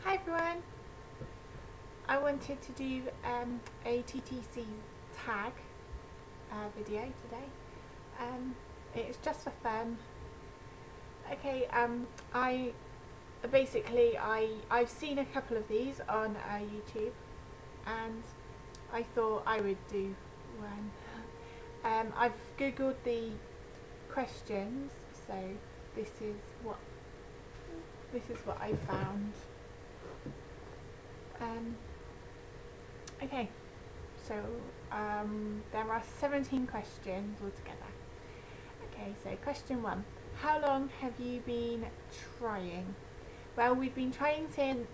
Hi everyone, I wanted to do a TTC tag video today. It's just for fun. Okay, I've seen a couple of these on YouTube and I thought I would do one. I've googled the questions, so this is what I found. Okay, so there are 17 questions altogether. Okay, so question 1. How long have you been trying? Well, we've been trying since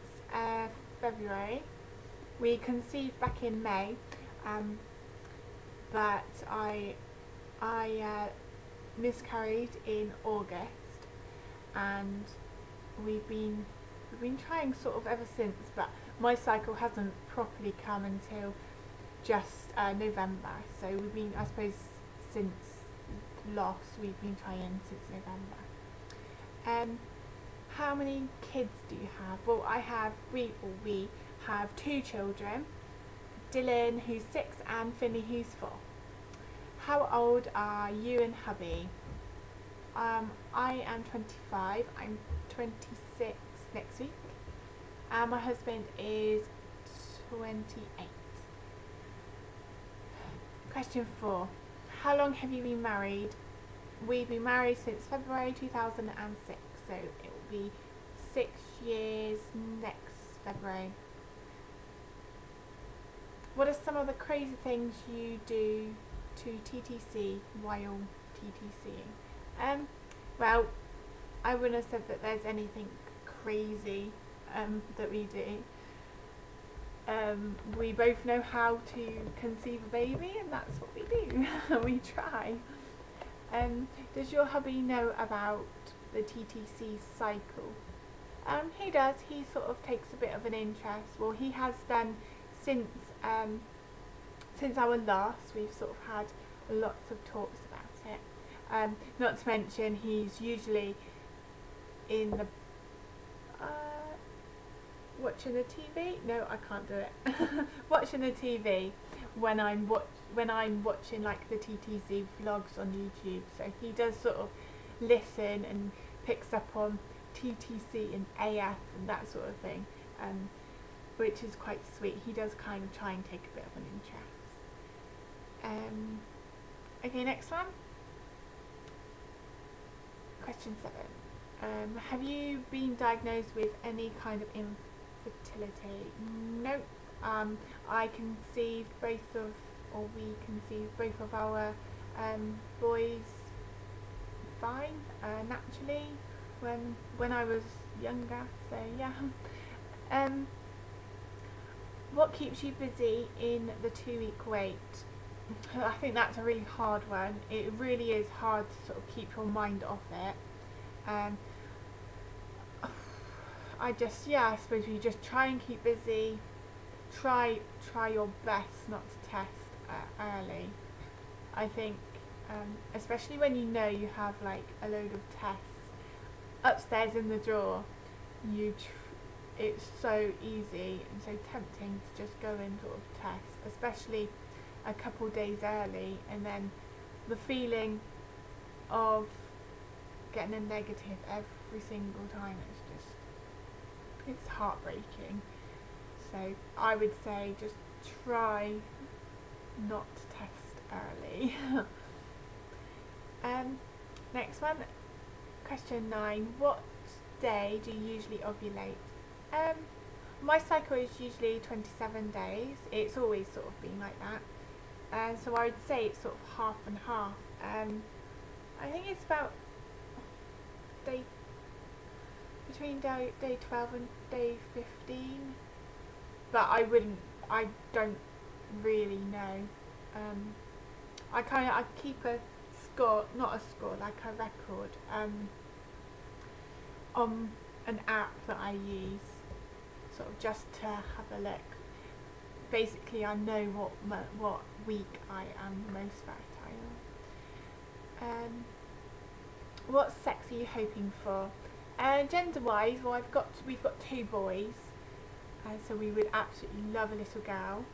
February. We conceived back in May, but I miscarried in August, and we've been trying sort of ever since, but my cycle hasn't properly come until just November, so we've been, I suppose, since we've been trying since November. How many kids do you have? Well, we have 2 children, Dylan who's 6 and Finley who's 4. How old are you and hubby? I am 25, I'm 26 next week, and my husband is 28. Question 4. How long have you been married? We've been married since February 2006, so it will be 6 years next February. What are some of the crazy things you do to TTC while TTCing? Well, I wouldn't have said that there's anything crazy that we do. We both know how to conceive a baby, and that's what we do. We try. Does your hubby know about the TTC cycle? He does. He sort of takes a bit of an interest. Well, he has done since our last. We've sort of had lots of talks about it. Not to mention, he's usually in the watching the TV. No, I can't do it. Watching the TV when I'm watching like the TTC vlogs on YouTube. So he does sort of listen and picks up on TTC and AF and that sort of thing, which is quite sweet. He does kind of try and take a bit of an interest. Okay, next one. Question 7. Have you been diagnosed with any kind of infertility? Nope. We conceived both of our boys fine, naturally, when I was younger, so yeah. What keeps you busy in the 2-week wait? I think that's a really hard one. It really is hard to sort of keep your mind off it. I suppose you just try and keep busy. Try your best not to test early. I think, especially when you know you have like a load of tests upstairs in the drawer, it's so easy and so tempting to just go and sort of test, especially a couple days early, and then the feeling of getting a negative every single time, it's heartbreaking. So I would say just try not to test early. Next one, question 9. What day do you usually ovulate? My cycle is usually 27 days. It's always sort of been like that. So I would say it's sort of half and half. I think it's about between day 12 and day 15, but I don't really know. I keep a score, not a score, like a record, on an app that I use, sort of just to have a look. Basically, I know what week I am most fertile. What sex are you hoping for? Gender wise, well, we've got 2 boys, so we would absolutely love a little girl.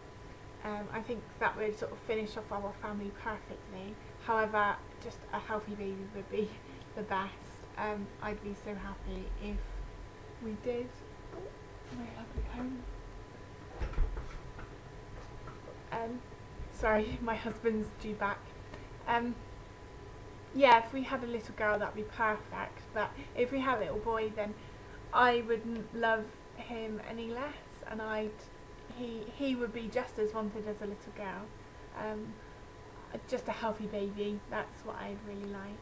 I think that would sort of finish off our family perfectly. However, just a healthy baby would be the best. I'd be so happy if we did. Oh, my lovely home. Sorry, my husband's due back. Yeah, if we had a little girl, that'd be perfect. But if we had a little boy, then I wouldn't love him any less, and he would be just as wanted as a little girl. Just a healthy baby, that's what I'd really like.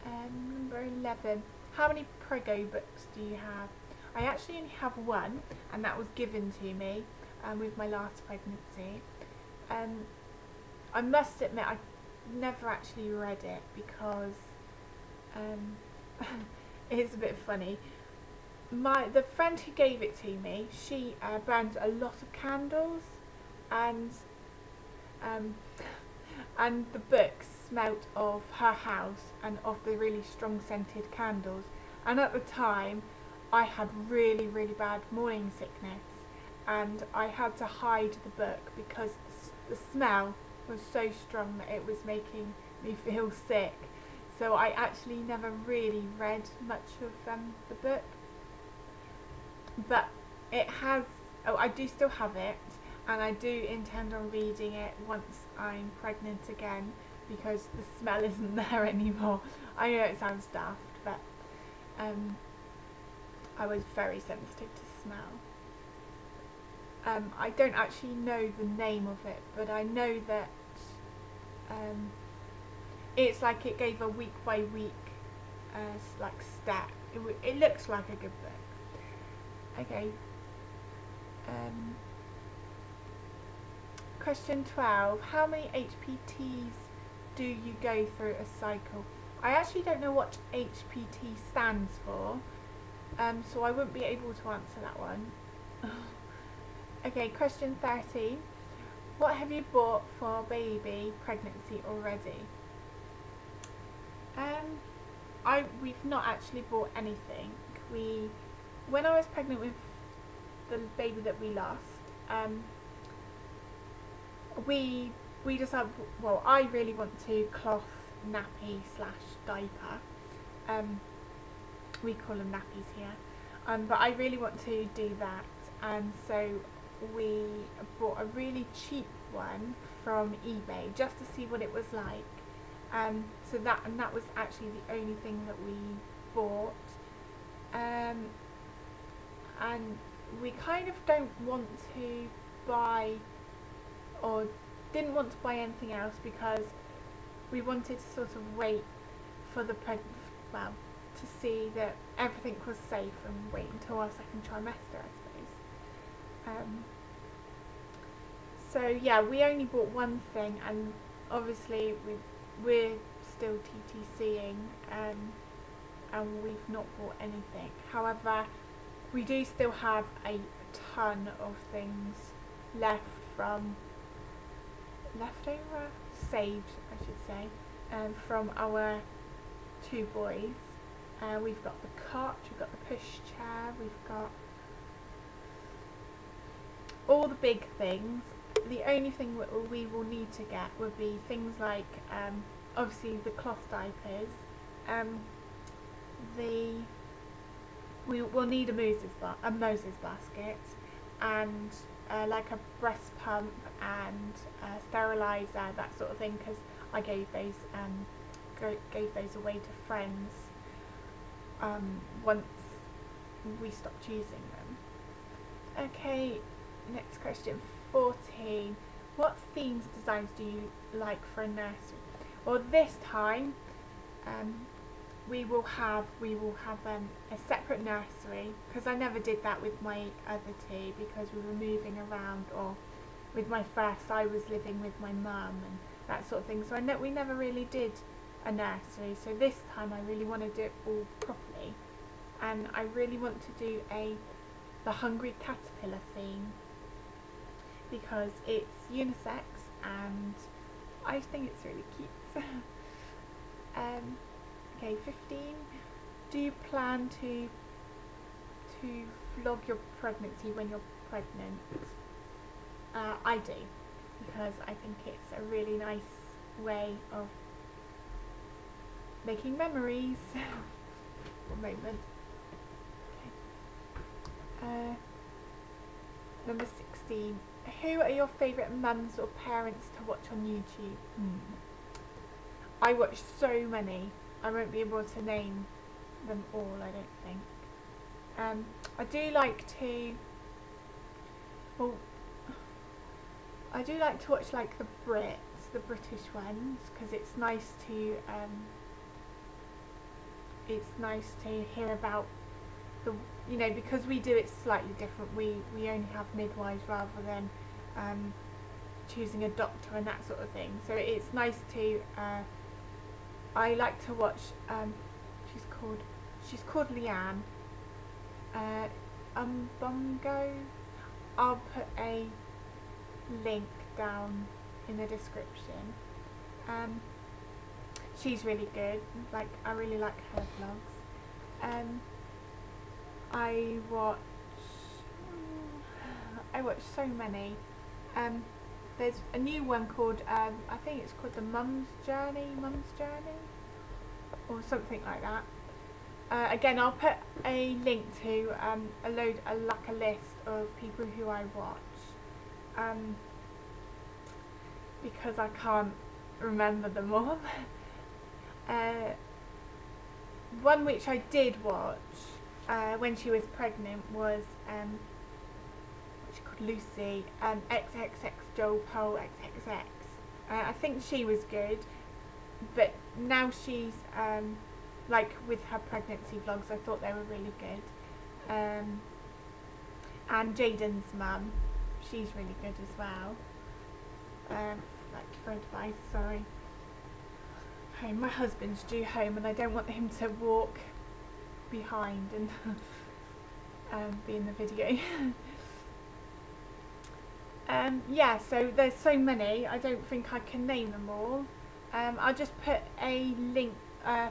Number 11. How many preggo books do you have? I actually only have one, and that was given to me with my last pregnancy. I must admit I never actually read it because it's a bit funny. The friend who gave it to me, she burns a lot of candles, and the books smelt of her house and of the really strong scented candles, and at the time I had really bad morning sickness, and I had to hide the book because the smell was so strong that it was making me feel sick. So I actually never really read much of the book, but it has, I do still have it, and I do intend on reading it once I'm pregnant again, because the smell isn't there anymore. I know it sounds daft, but I was very sensitive to smell. I don't actually know the name of it, but I know that it's like it gave a week by week like step. It looks like a good book. Okay. Question 12. How many HPTs do you go through a cycle? I actually don't know what HPT stands for, so I wouldn't be able to answer that one. Okay, question 13. What have you bought for baby pregnancy already? We've not actually bought anything. When I was pregnant with the baby that we lost, we decided, well, I really want to cloth nappy / diaper. We call them nappies here, but I really want to do that, and so we bought a really cheap one from eBay just to see what it was like. So that was actually the only thing that we bought, and we kind of don't want to buy, or didn't want to buy anything else, because we wanted to sort of wait for the to see that everything was safe and wait until our second trimester, I suppose. So yeah, we only bought one thing, and obviously we're still TTCing, and we've not bought anything. However, we do still have a ton of things saved, I should say, from our two boys. We've got the cot, we've got the pushchair, we've got all the big things. The only thing we will need to get would be things like obviously the cloth diapers. We'll need a Moses basket, and like a breast pump and a sterilizer, that sort of thing, because I gave those away to friends once we stopped using them. Okay, next question, 14. What themes designs do you like for a nursery? Well, this time we will have a separate nursery, because I never did that with my other two, because we were moving around, or with my first I was living with my mum and that sort of thing, so we never really did a nursery. So this time I really want to do it all properly, and I really want to do the Hungry Caterpillar theme, because it's unisex and I think it's really cute. Okay, 15. Do you plan to vlog your pregnancy when you're pregnant? I do, because I think it's a really nice way of making memories. One moment. Okay. Number 16. Who are your favourite mums or parents to watch on YouTube? I watch so many. I won't be able to name them all, I don't think. I do like to watch like the Brits, the British ones, because it's nice to hear about the, you know, because we do it slightly different. We only have midwives rather than choosing a doctor and that sort of thing. So it's nice to. I like to watch. She's called Leanne. Bungo. I'll put a link down in the description. She's really good. Like, I really like her vlogs. I watch so many. There's a new one called I think it's called the Mum's Journey, or something like that. Again, I'll put a link to a list of people who I watch, because I can't remember them all. One which I did watch when she was pregnant was what's she called, Lucy, XXX Joel Pole XXX. I think she was good, but now she's like with her pregnancy vlogs, I thought they were really good. And Jaden's mum, she's really good as well. Like for advice, sorry. Okay, my husband's due home and I don't want him to walk behind and be in the video. Yeah, so there's so many, I don't think I can name them all. I'll just put a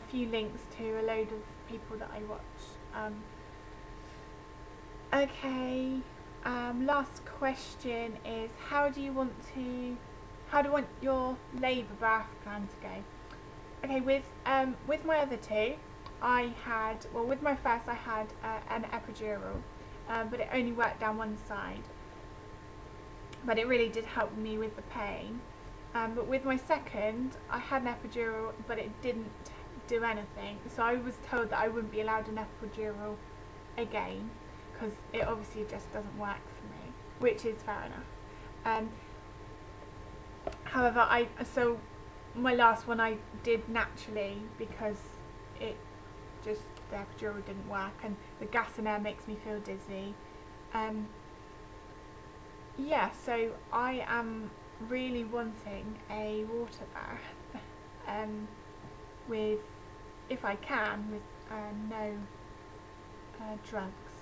few links to a load of people that I watch. Okay, last question is, how do you want your labour birth plan to go? Okay, with my other two, with my first I had an epidural, but it only worked down one side, but it really did help me with the pain. But with my second, I had an epidural, but it didn't do anything, so I was told that I wouldn't be allowed an epidural again, because it obviously just doesn't work for me, which is fair enough. However, my last one I did naturally, because the epidural didn't work and the gas in air makes me feel dizzy. Yeah, so I am really wanting a water bath, with, if I can, with no drugs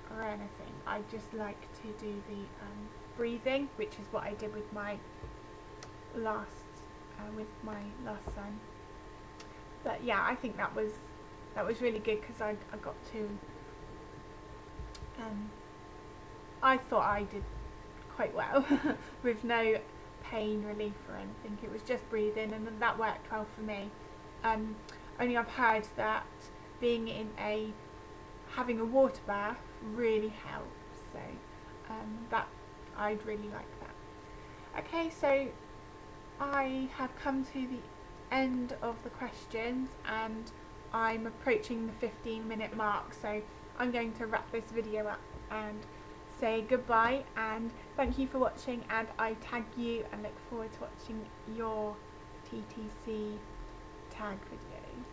or anything. I just like to do the breathing, which is what I did with my last son. But yeah, I think that was really good, because I got to I thought I did quite well with no pain relief or anything. It was just breathing, and that worked well for me. Only I've heard that having a water bath really helps, so that I'd really like that. Okay, so I have come to the end of the questions and I'm approaching the 15-minute mark, so I'm going to wrap this video up and say goodbye and thank you for watching, and I tag you and look forward to watching your TTC tag videos.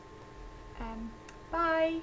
Bye!